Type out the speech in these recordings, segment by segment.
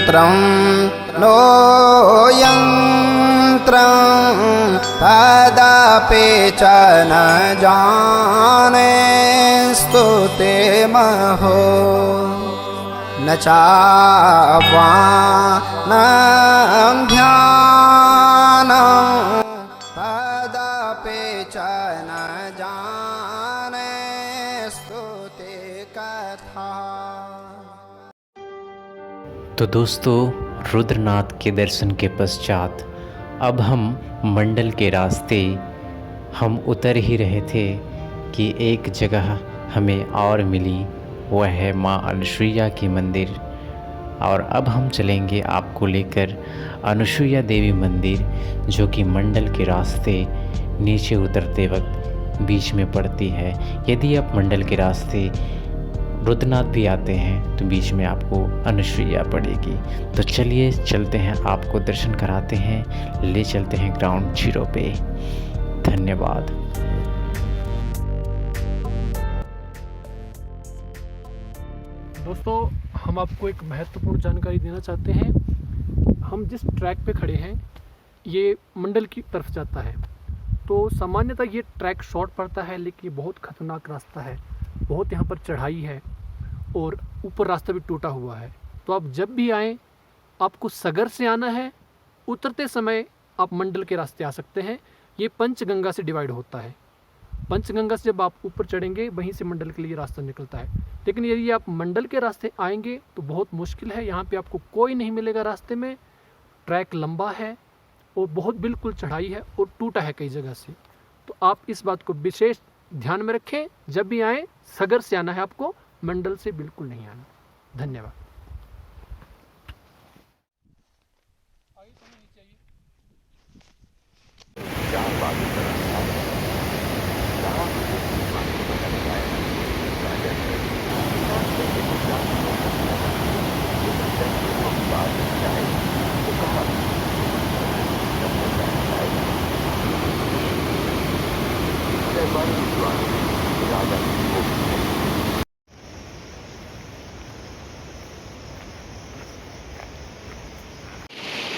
यन्त्रं नो यन्त्रं तदपि च न जाने स्तुते महो न चाह्वानं ध्यानं तदपि च न जाने स्तुते कथा। तो दोस्तों, रुद्रनाथ के दर्शन के पश्चात अब हम मंडल के रास्ते हम उतर ही रहे थे कि एक जगह हमें और मिली, वह है माँ अनुसुईया की मंदिर। और अब हम चलेंगे आपको लेकर अनुसुईया देवी मंदिर, जो कि मंडल के रास्ते नीचे उतरते वक्त बीच में पड़ती है। यदि आप मंडल के रास्ते रुद्रनाथ भी आते हैं तो बीच में आपको अनुसुईया पड़ेगी। तो चलिए चलते हैं, आपको दर्शन कराते हैं, ले चलते हैं ग्राउंड जीरो पे। धन्यवाद। दोस्तों, हम आपको एक महत्वपूर्ण जानकारी देना चाहते हैं। हम जिस ट्रैक पे खड़े हैं ये मंडल की तरफ जाता है। तो सामान्यतः ये ट्रैक शॉर्ट पड़ता है, लेकिन ये बहुत खतरनाक रास्ता है। बहुत यहाँ पर चढ़ाई है और ऊपर रास्ता भी टूटा हुआ है। तो आप जब भी आएँ, आपको सगर से आना है। उतरते समय आप मंडल के रास्ते आ सकते हैं। ये पंचगंगा से डिवाइड होता है। पंचगंगा से जब आप ऊपर चढ़ेंगे, वहीं से मंडल के लिए रास्ता निकलता है। लेकिन यदि आप मंडल के रास्ते आएंगे तो बहुत मुश्किल है। यहाँ पे आपको कोई नहीं मिलेगा रास्ते में। ट्रैक लंबा है और बहुत बिल्कुल चढ़ाई है और टूटा है कई जगह से। तो आप इस बात को विशेष ध्यान में रखें। जब भी आएँ, सगर से आना है आपको, मंडल से बिल्कुल नहीं आना। धन्यवाद।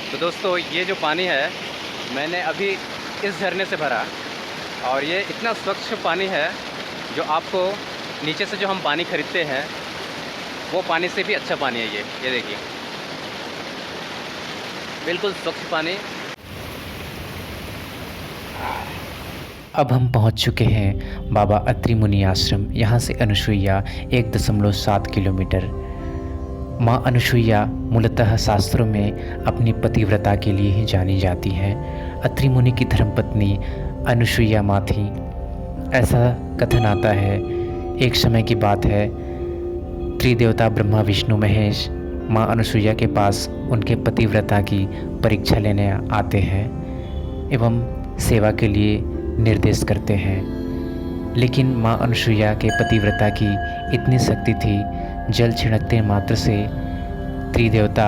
तो दोस्तों, ये जो पानी है मैंने अभी इस झरने से भरा, और ये इतना स्वच्छ पानी है जो आपको नीचे से जो हम पानी खरीदते हैं वो पानी से भी अच्छा पानी है। ये देखिए, बिल्कुल स्वच्छ पानी। अब हम पहुंच चुके हैं बाबा अत्रि मुनि आश्रम। यहाँ से अनुसुईया 1.7 किलोमीटर। माँ अनुसुईया मूलतः शास्त्रों में अपनी पतिव्रता के लिए ही जानी जाती हैं। अत्रि मुनि की धर्मपत्नी अनुसुईया माँ थी, ऐसा कथन आता है। एक समय की बात है, त्रिदेवता ब्रह्मा विष्णु महेश माँ अनुसुईया के पास उनके पतिव्रता की परीक्षा लेने आते हैं एवं सेवा के लिए निर्देश करते हैं। लेकिन माँ अनुसुईया के पतिव्रता की इतनी शक्ति थी, जल छिड़कते मात्र से त्रिदेवता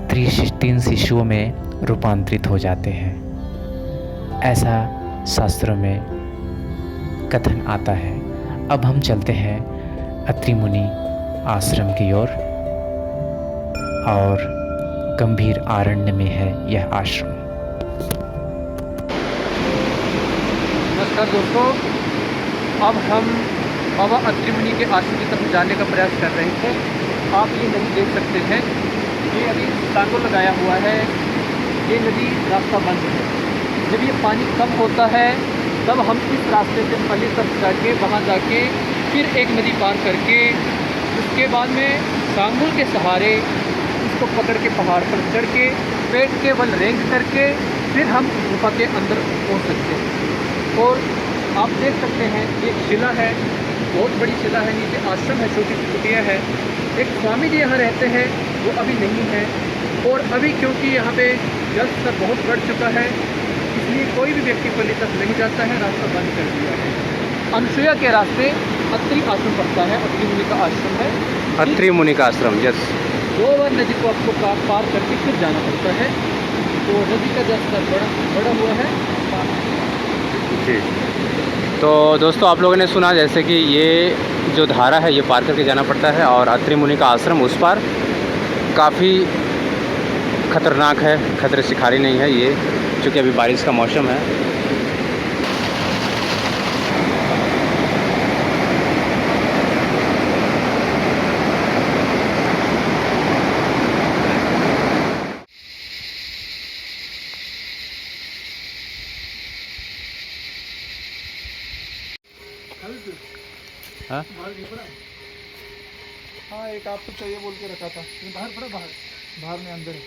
3 शिशुओं में रूपांतरित हो जाते हैं, ऐसा शास्त्रों में कथन आता है। अब हम चलते हैं अत्रि मुनि आश्रम की ओर, और गंभीर आरण्य में है यह आश्रम। नमस्कार दोस्तों, अब हम बाबा अत्रि मुनि के आश्रम की तरफ जाने का प्रयास कर रहे थे। आप ये नदी देख सकते हैं, ये अभी टांगों लगाया हुआ है। ये नदी रास्ता बंद है। जब ये पानी कम होता है तब हम इस रास्ते से पहले तरफ जाके वहाँ जाके फिर एक नदी पार करके उसके बाद में सांगुल के सहारे इसको पकड़ के पहाड़ पर चढ़ के पेट के बल रेंग करके फिर हम गुफा के अंदर पहुँच सकते हैं। और आप देख सकते हैं ये शिला है, बहुत बड़ी शिला है। नीचे आश्रम है, छोटी सी कुटिया है। एक स्वामी जी यहाँ रहते हैं, वो अभी नहीं है। और अभी क्योंकि यहाँ पे जल स्तर बहुत बढ़ चुका है, इसलिए कोई भी व्यक्ति पल्ली तक नहीं जाता है, रास्ता बंद कर दिया है। अनुसुईया के रास्ते अत्रि आश्रम पड़ता है, अत्रि मुनि का आश्रम है। अत्रि मुनि का आश्रम, यस। 2 बार नदी को आपको पार करके फिर जाना पड़ता है। तो नदी का जल स्तर बढ़ा हुआ है जी। तो दोस्तों, आप लोगों ने सुना जैसे कि ये जो धारा है ये पार करके जाना पड़ता है, और अत्रि मुनि का आश्रम उस पार। काफ़ी ख़तरनाक है, खतरे से खाली नहीं है ये, क्योंकि अभी बारिश का मौसम है। हाँ हाँ, एक आपको चाहिए बोल के रखा था। बाहर पड़ा, बाहर में अंदर है।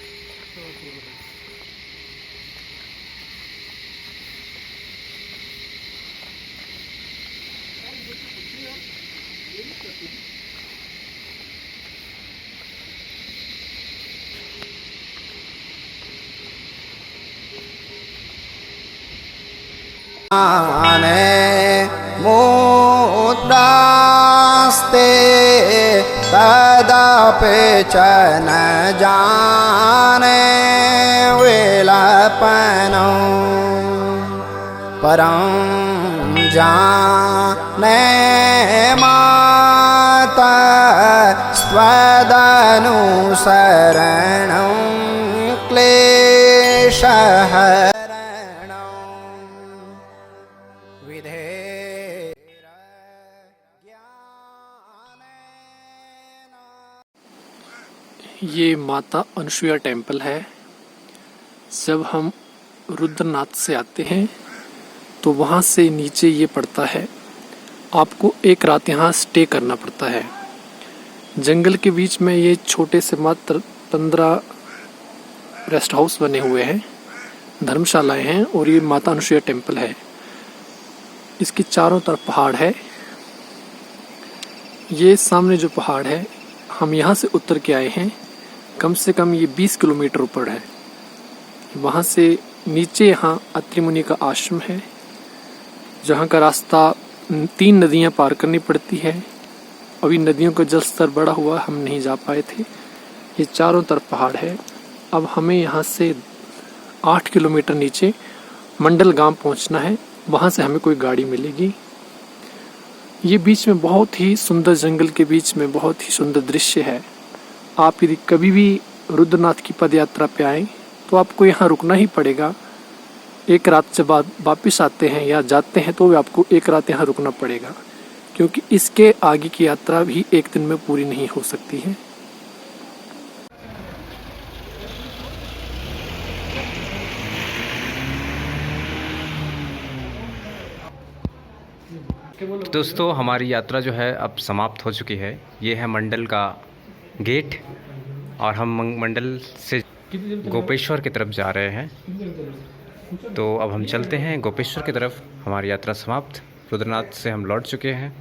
मुद्रास्ते तदापि च न जाने विलपनं परं जाने माता स्वदनुसरणं क्लेशः ये माता अनुसुईया टेम्पल है। जब हम रुद्रनाथ से आते हैं तो वहाँ से नीचे ये पड़ता है, आपको एक रात यहाँ स्टे करना पड़ता है। जंगल के बीच में ये छोटे से मात्र 15 रेस्ट हाउस बने हुए हैं, धर्मशालाएं हैं, और ये माता अनुसुईया टेम्पल है। इसके चारों तरफ पहाड़ है। ये सामने जो पहाड़ है, हम यहाँ से उतर के आए हैं। कम से कम ये 20 किलोमीटर ऊपर है। वहाँ से नीचे यहाँ अत्रि मुनि का आश्रम है, जहाँ का रास्ता 3 नदियाँ पार करनी पड़ती है। अभी नदियों का जल स्तर बढ़ा हुआ, हम नहीं जा पाए थे। ये चारों तरफ पहाड़ है। अब हमें यहाँ से 8 किलोमीटर नीचे मंडल गांव पहुँचना है, वहाँ से हमें कोई गाड़ी मिलेगी। ये बीच में बहुत ही सुंदर, जंगल के बीच में बहुत ही सुंदर दृश्य है। आप यदि कभी भी रुद्रनाथ की पद यात्रा पे आएँ तो आपको यहाँ रुकना ही पड़ेगा। एक रात जब आप वापस आते हैं या जाते हैं तो भी आपको एक रात यहाँ रुकना पड़ेगा, क्योंकि इसके आगे की यात्रा भी एक दिन में पूरी नहीं हो सकती है। दोस्तों, हमारी यात्रा जो है अब समाप्त हो चुकी है। ये है मंडल का गेट और हम मंडल से गोपेश्वर की तरफ जा रहे हैं। तो अब हम चलते हैं गोपेश्वर की तरफ। हमारी यात्रा समाप्त। रुद्रनाथ से हम लौट चुके हैं।